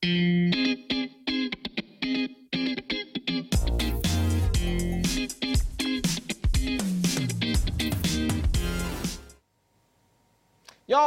You're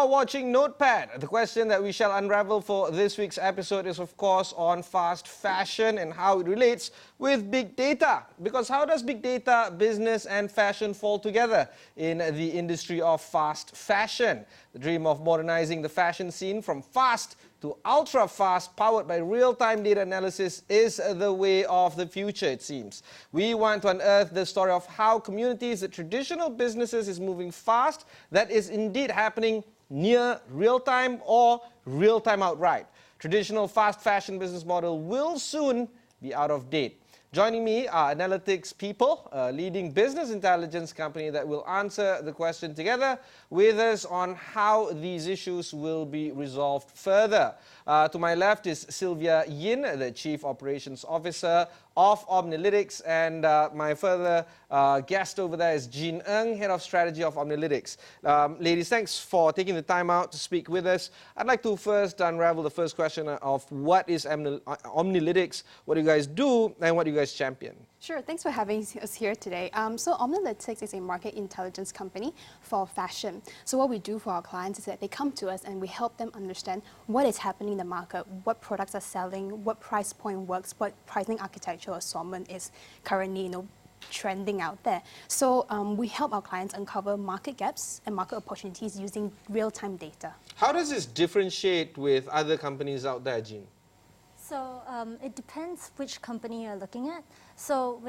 watching Notepad. The question that we shall unravel for this week's episode is, of course, on fast fashion and how it relates with big data. Because how does big data, business and fashion fall together in the industry of fast fashion? The dream of modernizing the fashion scene from fast to ultra-fast, powered by real-time data analysis, is the way of the future, it seems. We want to unearth the story of how communities, the traditional businesses, is moving fast, that is indeed happening near real-time or real-time outright. Traditional fast fashion business model will soon be out of date. Joining me are Analytics people, a leading business intelligence company that will answer the question together with us on how these issues will be resolved further. To my left is Sylvia Yin, the Chief Operations Officer of Omnilytics, and my further guest over there is Jeen, Head of Strategy of Omnilytics. Ladies, thanks for taking the time out to speak with us. I'd like to first unravel the first question of what is Omnilytics, what do you guys do, and what do you guys champion? Sure, thanks for having us here today. So Omnilytics is a market intelligence company for fashion. So what we do for our clients is that they come to us and we help them understand what is happening in the market, what products are selling, what price point works, what pricing architecture assortment is currently, trending out there. So we help our clients uncover market gaps and market opportunities using real-time data. How does this differentiate with other companies out there, Jeen? So it depends which company you're looking at. So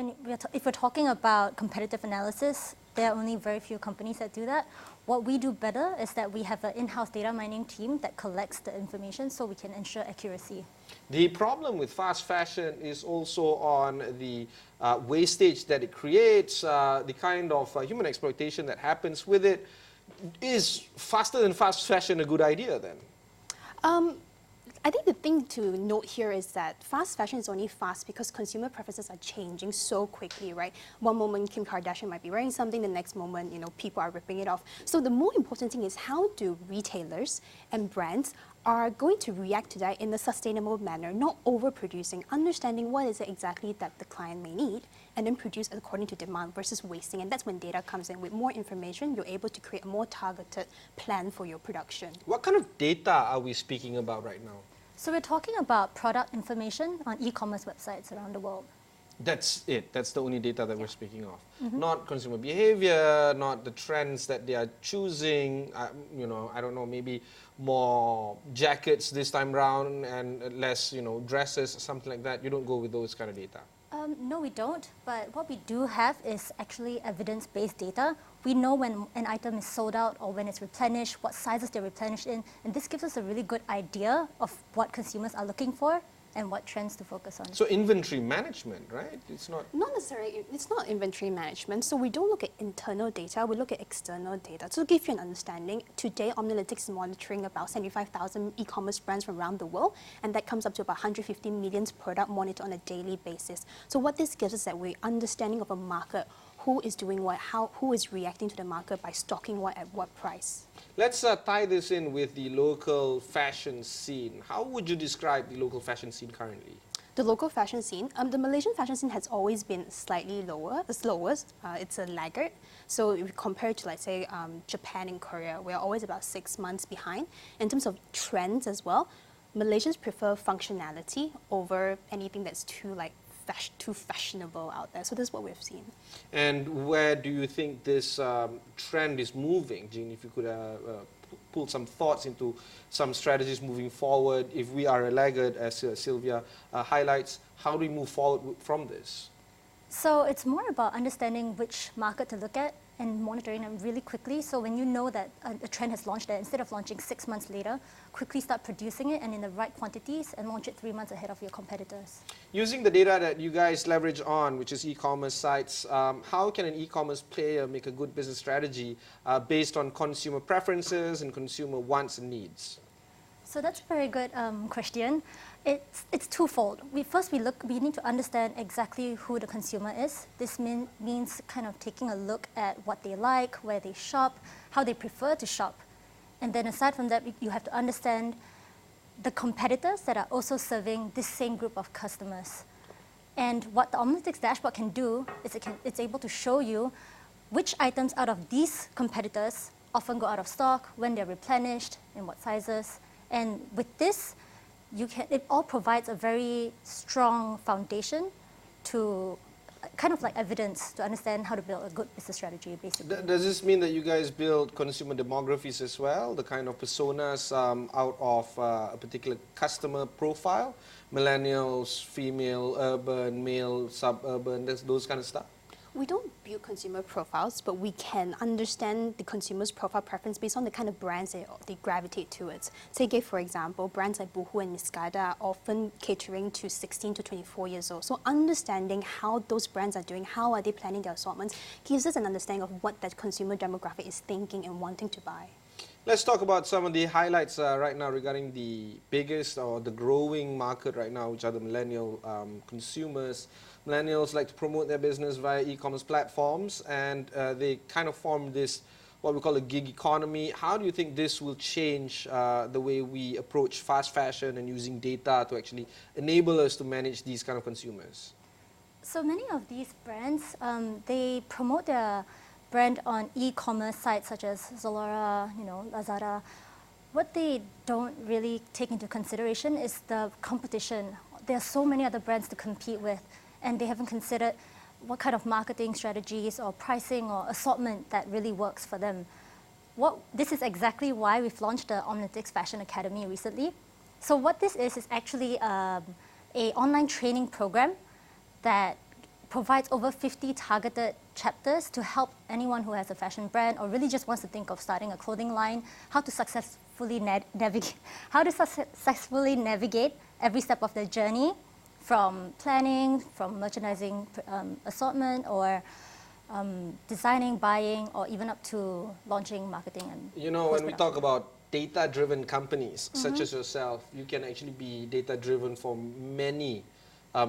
if we're talking about competitive analysis, there are only very few companies that do that. What we do better is that we have an in-house data mining team that collects the information so we can ensure accuracy. The problem with fast fashion is also on the wastage that it creates, the kind of human exploitation that happens with it. Is faster than fast fashion a good idea then? I think the thing to note here is that fast fashion is only fast because consumer preferences are changing so quickly, right? One moment Kim Kardashian might be wearing something, the next moment, people are ripping it off. So the more important thing is how do retailers and brands are going to react to that in a sustainable manner, not overproducing, understanding what is it exactly that the client may need, and then produce according to demand versus wasting. And that's when data comes in. With more information, you're able to create a more targeted plan for your production. What kind of data are we speaking about right now? So we're talking about product information on e-commerce websites around the world. That's it. That's the only data that we're speaking of. Not consumer behavior, not the trends that they are choosing. I don't know, maybe more jackets this time round and less, dresses, something like that. You don't go with those kind of data. No, we don't. But what we do have is actually evidence-based data. We know when an item is sold out or when it's replenished, what sizes they're replenished in. And this gives us a really good idea of what consumers are looking for and what trends to focus on. So inventory management, right? It's not necessarily, it's not inventory management. So we don't look at internal data, we look at external data. To give you an understanding, today Omnilytics is monitoring about 75,000 e-commerce brands from around the world, and that comes up to about 150 million product monitored on a daily basis. So what this gives us is that we're understanding of a market, who is doing what, who is reacting to the market by stocking what at what price. Let's tie this in with the local fashion scene. How would you describe the local fashion scene currently? The local fashion scene, the Malaysian fashion scene has always been slightly slower. It's a laggard. So if you compare to, let's say, Japan and Korea, we're always about 6 months behind. In terms of trends as well, Malaysians prefer functionality over anything that's too fashionable out there. So that's what we've seen. And where do you think this trend is moving, Jeen? If you could pull some thoughts into some strategies moving forward. If we are a laggard, as Sylvia highlights, how do we move forward from this? So it's more about understanding which market to look at and monitoring them really quickly. So when you know that a trend has launched there, instead of launching 6 months later, quickly start producing it and in the right quantities and launch it 3 months ahead of your competitors. Using the data that you guys leverage on, which is e-commerce sites, how can an e-commerce player make a good business strategy based on consumer preferences and consumer wants and needs? So that's a very good question. It's twofold. We need to understand exactly who the consumer is. This means kind of taking a look at what they like, where they shop, how they prefer to shop. And then aside from that, you have to understand the competitors that are also serving this same group of customers. And what the Omnilytics dashboard can do is it's able to show you which items out of these competitors often go out of stock, when they're replenished, in what sizes. And with this, it all provides a very strong foundation to kind of like evidence to understand how to build a good business strategy, basically. Does this mean that you guys build consumer demographies as well, the kind of personas out of a particular customer profile? Millennials, female, urban, male, suburban, those kind of stuff? We don't build consumer profiles, but we can understand the consumer's profile preference based on the kind of brands they gravitate towards. Say, for example, brands like Boohoo and Niskada are often catering to 16 to 24 years old. So understanding how those brands are doing, how are they planning their assortments, gives us an understanding of what that consumer demographic is thinking and wanting to buy. Let's talk about some of the highlights right now regarding the biggest or the growing market right now, which are the millennial consumers. Millennials like to promote their business via e-commerce platforms, and they kind of form this, what we call a gig economy. How do you think this will change the way we approach fast fashion and using data to actually enable us to manage these kind of consumers? So many of these brands, they promote their brand on e-commerce sites such as Zalora, Lazada. What they don't really take into consideration is the competition. There are so many other brands to compete with, and they haven't considered what kind of marketing strategies or pricing or assortment that really works for them. This is exactly why we've launched the Omnilytics Fashion Academy recently. So what this is actually an online training program that provides over 50 targeted chapters to help anyone who has a fashion brand or really just wants to think of starting a clothing line, how to successfully navigate every step of the journey, from planning, from merchandising assortment, or designing, buying, or even up to launching, marketing, and when we talk about data-driven companies, such as yourself, you can actually be data-driven for many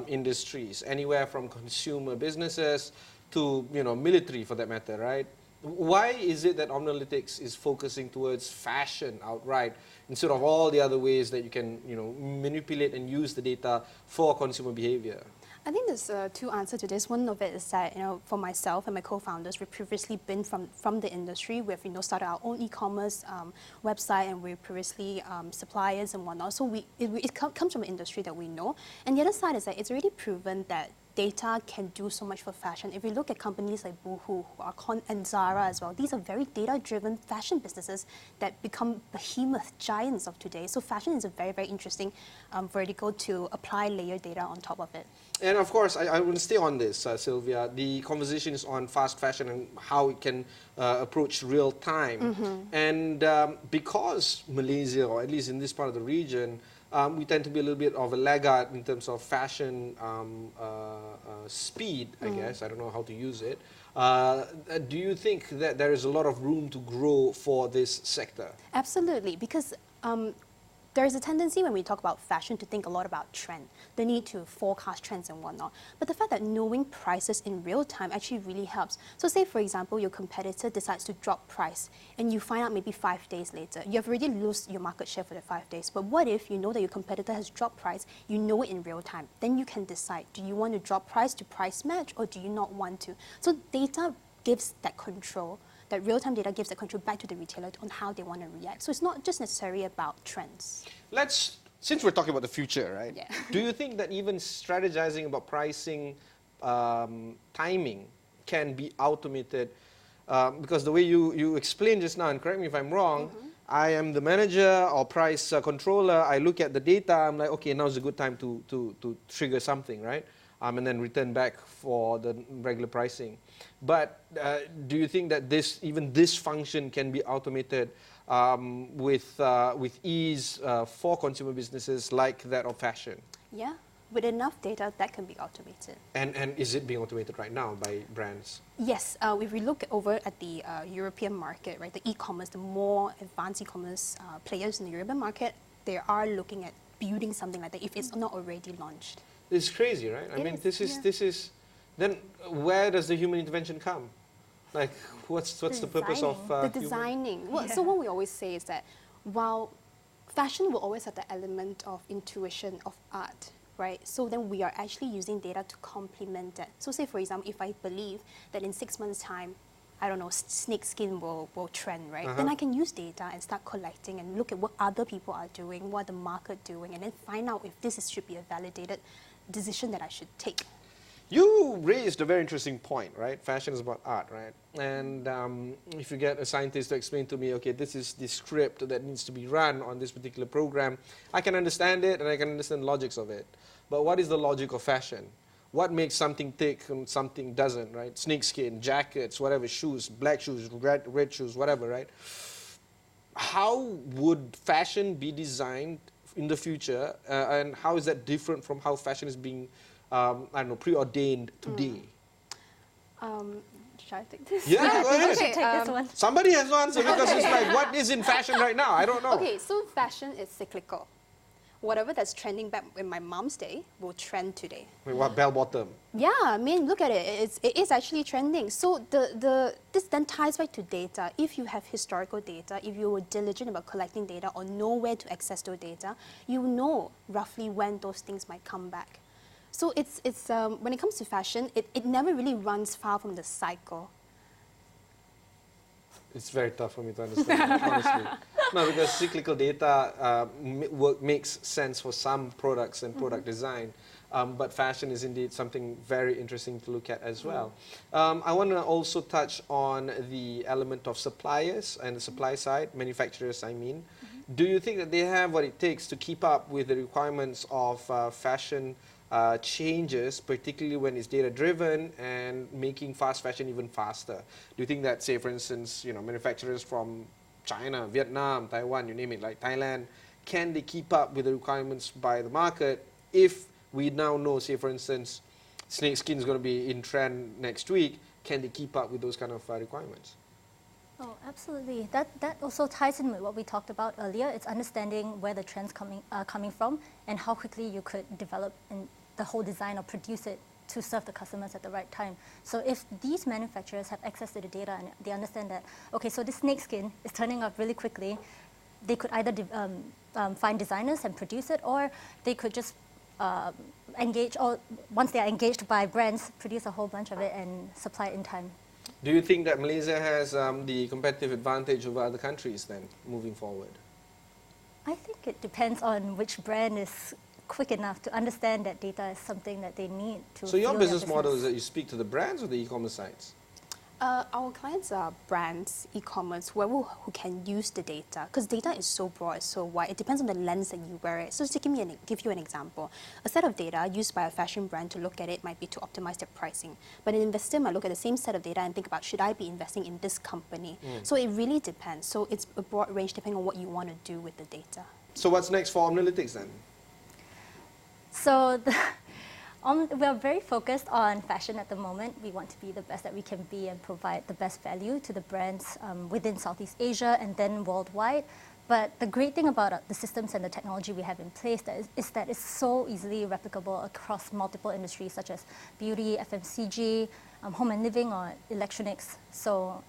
industries, anywhere from consumer businesses to military, for that matter, right? Why is it that Omnilytics is focusing towards fashion outright instead of all the other ways that you can manipulate and use the data for consumer behavior? I think there's two answers to this. One of it is that, for myself and my co-founders, we've previously been from the industry. We've, started our own e-commerce website, and we're previously suppliers and whatnot. So it comes from an industry that we know. And the other side is that it's already proven that data can do so much for fashion. If we look at companies like Boohoo and Zara as well, these are very data-driven fashion businesses that become behemoth giants of today. So fashion is a very, very interesting vertical to apply layered data on top of it. And of course, I want to stay on this, Sylvia. The conversation is on fast fashion and how it can approach real time. And because Malaysia, or at least in this part of the region, we tend to be a little bit of a laggard in terms of fashion speed, I guess. I don't know how to use it. Do you think that there is a lot of room to grow for this sector? Absolutely, because there is a tendency when we talk about fashion to think a lot about trend, the need to forecast trends and whatnot. But the fact that knowing prices in real time actually really helps. So say, for example, your competitor decides to drop price and you find out maybe 5 days later. You've already lost your market share for the 5 days. But what if you know that your competitor has dropped price, you know it in real time? Then you can decide, do you want to drop price to price match or do you not want to? So data gives that control. That real-time data gives the control back to the retailer on how they want to react. So it's not just necessarily about trends. Since we're talking about the future, right? Yeah. Do you think that even strategizing about pricing, timing can be automated? Because the way you explained just now, and correct me if I'm wrong, I am the manager or price controller. I look at the data. I'm like, okay, now's a good time to trigger something, right? And then return back for the regular pricing. But do you think that even this function can be automated with ease for consumer businesses like that of fashion? Yeah, with enough data, that can be automated. And is it being automated right now by brands? Yes, if we look over at the European market, right, the e-commerce, the more advanced e-commerce players in the European market, they are looking at building something like that if it's not already launched. It's crazy, right? I mean, this is. Then where does the human intervention come? Like, what's the purpose of the designing? Well, so what we always say is that while fashion will always have the element of intuition, of art, right? So then we are actually using data to complement that. So say, for example, if I believe that in 6 months' time, I don't know, snake skin will trend, right? Then I can use data and start collecting and look at what other people are doing, what the market doing, and then find out if should be a validated decision that I should take. You raised a very interesting point, right? Fashion is about art, right? And if you get a scientist to explain to me, okay, this is the script that needs to be run on this particular program, I can understand it and I can understand the logics of it. But what is the logic of fashion? What makes something tick and something doesn't, right? Snakeskin, jackets, whatever, shoes, black shoes, red shoes, whatever, right? How would fashion be designed in the future, and how is that different from how fashion is being, I don't know, preordained today? Should I take this? Yeah, go ahead. Take this one. Somebody has to answer because it's like, what is in fashion right now? I don't know. Okay, so fashion is cyclical. Whatever that's trending back in my mom's day will trend today. Wait, what, bell bottom? Yeah, I mean, look at it. It is actually trending. So this then ties back to data. If you have historical data, if you were diligent about collecting data or know where to access those data, you know roughly when those things might come back. So it's when it comes to fashion, it never really runs far from the cycle. It's very tough for me to understand, honestly. No, because cyclical data makes sense for some products and product design, but fashion is indeed something very interesting to look at as well. I want to also touch on the element of suppliers and the supply side, manufacturers, I mean. Do you think that they have what it takes to keep up with the requirements of fashion changes, particularly when it's data-driven and making fast fashion even faster? Do you think that, say, for instance, you know, manufacturers from China, Vietnam, Taiwan, you name it, like Thailand, can they keep up with the requirements by the market if we now know, say, for instance, snakeskin is going to be in trend next week? Can they keep up with those kind of requirements? Oh, absolutely. That also ties in with what we talked about earlier. It's understanding where the trends are coming from and how quickly you could develop the whole design or produce it to serve the customers at the right time. So if these manufacturers have access to the data and they understand that, okay, so this snakeskin is turning up really quickly, they could either find designers and produce it, or they could just engage, or once they are engaged by brands, produce a whole bunch of it and supply it in time. Do you think that Malaysia has the competitive advantage over other countries then, moving forward? I think it depends on which brand is quick enough to understand that data is something that they need to. So your fuel their business model is that you speak to the brands or the e-commerce sites? Our clients are brands, e-commerce, whoever who can use the data, because data is so broad, it's so wide. It depends on the lens that you wear it. So to give you an example, a set of data used by a fashion brand to look at it might be to optimize their pricing. But an investor might look at the same set of data and think about, should I be investing in this company? So it really depends. So it's a broad range depending on what you want to do with the data. So what's next for Omnilytics then? So we are very focused on fashion at the moment. We want to be the best that we can be and provide the best value to the brands within Southeast Asia and then worldwide. But the great thing about the systems and the technology we have in place is that it's so easily replicable across multiple industries such as beauty, FMCG, home and living, or electronics. So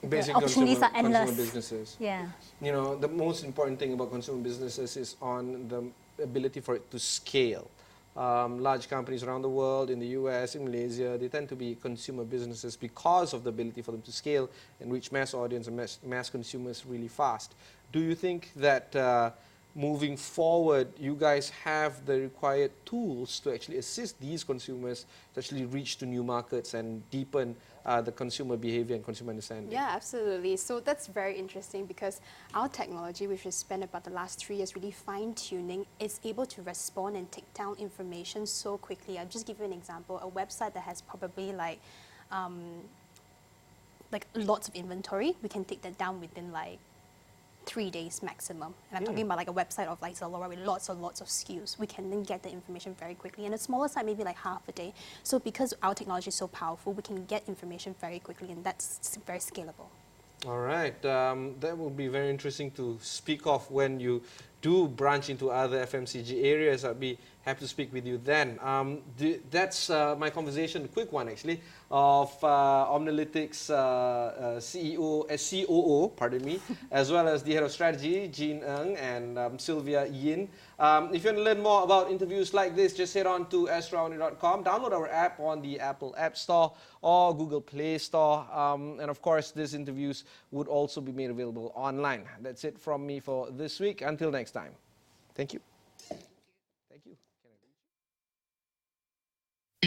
the opportunities are endless. Consumer businesses. Yeah. You know, the most important thing about consumer businesses is on the ability for it to scale. Large companies around the world, in the US, in Malaysia, they tend to be consumer businesses because of the ability for them to scale and reach mass audience and mass consumers really fast. Do you think that moving forward, you guys have the required tools to actually assist these consumers to actually reach to new markets and deepen the consumer behavior and consumer understanding? Yeah, absolutely. So that's very interesting because our technology, which we spent about the last 3 years really fine-tuning, is able to respond and take down information so quickly. I'll just give you an example. A website that has probably like lots of inventory, we can take that down within like 3 days maximum. And I'm talking about like a website of like Zalora with lots and lots of SKUs. We can then get the information very quickly. And a smaller site, maybe like half a day. So because our technology is so powerful, we can get information very quickly, and that's very scalable. All right. That will be very interesting to speak of when you do branch into other FMCG areas, I'd be happy to speak with you then. That's my conversation, a quick one actually, of Omnilytics COO, pardon me, as well as the Head of Strategy, Jeen and Sylvia Yin. If you want to learn more about interviews like this, just head on to astroawani.com, download our app on the Apple App Store or Google Play Store. And of course, these interviews would also be made available online. That's it from me for this week. Until next time. Thank you. Thank you. Can I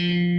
reach you?